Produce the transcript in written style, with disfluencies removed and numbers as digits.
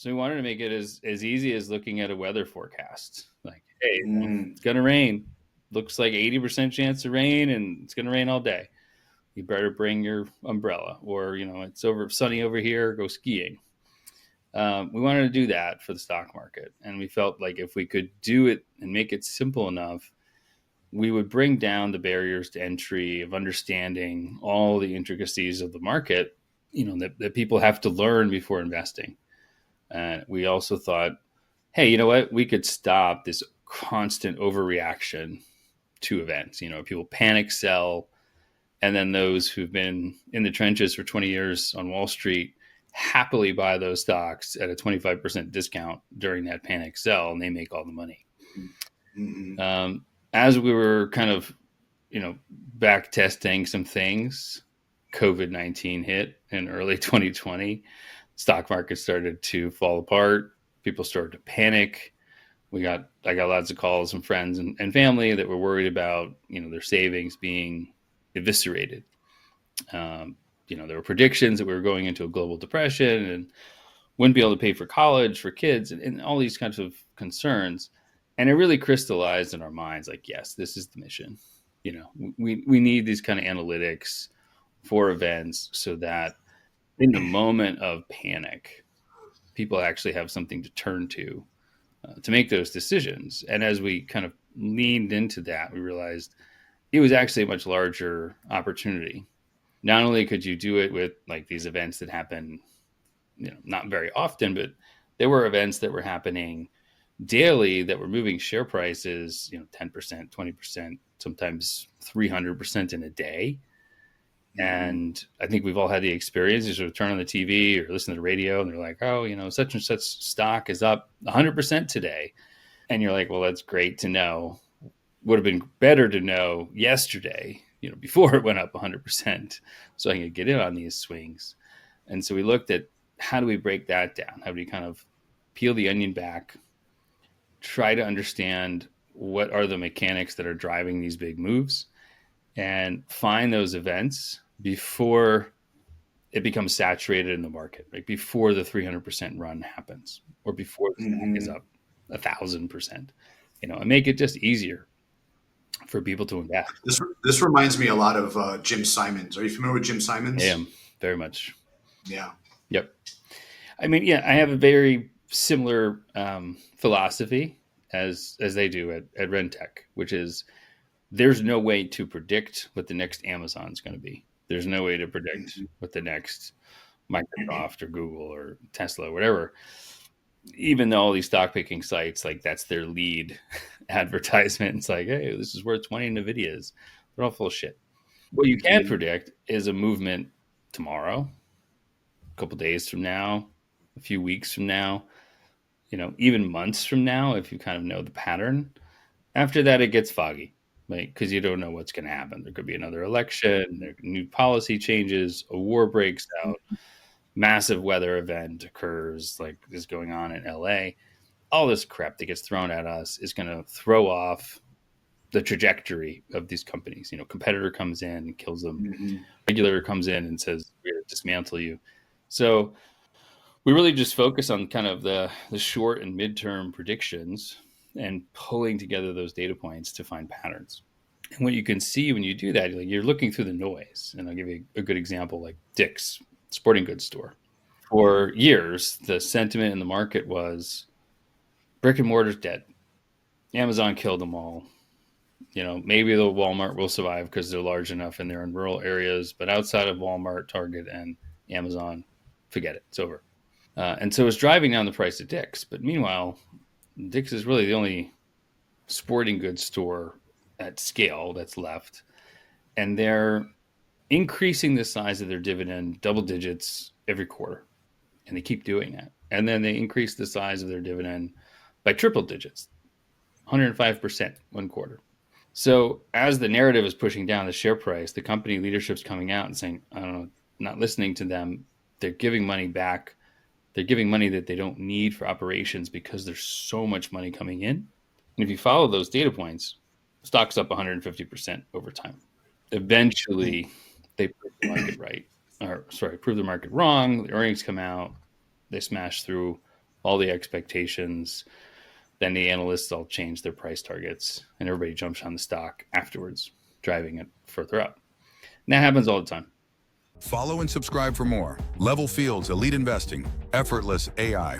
So we wanted to make it as easy as looking at a weather forecast. Like, hey, it's going to rain. Looks like 80% chance of rain, and it's going to rain all day. You better bring your umbrella, or, it's sunny over here, go skiing. We wanted to do that for the stock market. And we felt like if we could do it and make it simple enough, we would bring down the barriers to entry of understanding all the intricacies of the market, that people have to learn before investing. And we also thought, hey, you know what? We could stop this constant overreaction to events. People panic sell, and then those who've been in the trenches for 20 years on Wall Street happily buy those stocks at a 25% discount during that panic sell, and they make all the money. Mm-hmm. As we were kind of, back testing some things, COVID-19 hit in early 2020. Stock market started to fall apart. People started to panic. I got lots of calls from friends and family that were worried about, their savings being eviscerated. There were predictions that we were going into a global depression and wouldn't be able to pay for college for kids, and all these kinds of concerns. And it really crystallized in our minds, like, yes, this is the mission. We need these kind of analytics for events so that in the moment of panic, people actually have something to turn to make those decisions. And as we kind of leaned into that, we realized it was actually a much larger opportunity. Not only could you do it with like these events that happen, not very often, but there were events that were happening daily that were moving share prices, 10%, 20%, sometimes 300% in a day. And I think we've all had the experience. You sort of turn on the TV or listen to the radio and they're like, oh, such and such stock is up 100% today. And you're like, well, that's great to know. Would have been better to know yesterday, before it went up 100%, so I could get in on these swings. And so we looked at how do we break that down? How do we kind of peel the onion back, try to understand what are the mechanics that are driving these big moves, and find those events before it becomes saturated in the market, like before the 300% run happens, or before the stock is up 1,000%, and make it just easier for people to invest. This reminds me a lot of Jim Simons. Are you familiar with Jim Simons? I am, very much. Yeah. Yep. I mean, yeah, I have a very similar philosophy as they do at Rentec, which is there's no way to predict what the next Amazon is going to be. There's no way to predict what the next Microsoft or Google or Tesla, or whatever. Even though all these stock picking sites, like that's their lead advertisement. It's like, hey, this is worth 20 NVIDIAs. They're all full of shit. What you can predict is a movement tomorrow, a couple days from now, a few weeks from now, even months from now, if you kind of know the pattern. After that, it gets foggy, right? Because you don't know what's going to happen. There could be another election, there new policy changes, a war breaks out, massive weather event occurs, like is going on in LA. All this crap that gets thrown at us is going to throw off the trajectory of these companies. Competitor comes in and kills them. Regulator comes in and says, we're going to dismantle you. So we really just focus on kind of the short and midterm predictions and pulling together those data points to find patterns. And what you can see when you do that, you're looking through the noise. And I'll give you a good example, like Dick's sporting goods store. For years, the sentiment in the market was brick and mortar's dead. Amazon killed them all. Maybe the Walmart will survive because they're large enough and they're in rural areas, but outside of Walmart, Target, and Amazon, forget it. It's over. And so it's driving down the price of Dick's. But meanwhile, Dick's is really the only sporting goods store at scale that's left. And they're increasing the size of their dividend double digits every quarter. And they keep doing that. And then they increase the size of their dividend by triple digits, 105% one quarter. So as the narrative is pushing down the share price, the company leadership's coming out and saying, I don't know, not listening to them. They're giving money back. They're giving money that they don't need for operations because there's so much money coming in. And if you follow those data points, stock's up 150% over time. Eventually, they prove the market right. Prove the market wrong. The earnings come out. They smash through all the expectations, then the analysts all change their price targets and everybody jumps on the stock afterwards, driving it further up. And that happens all the time. Follow and subscribe for more. LevelFields Elite Investing, Effortless AI.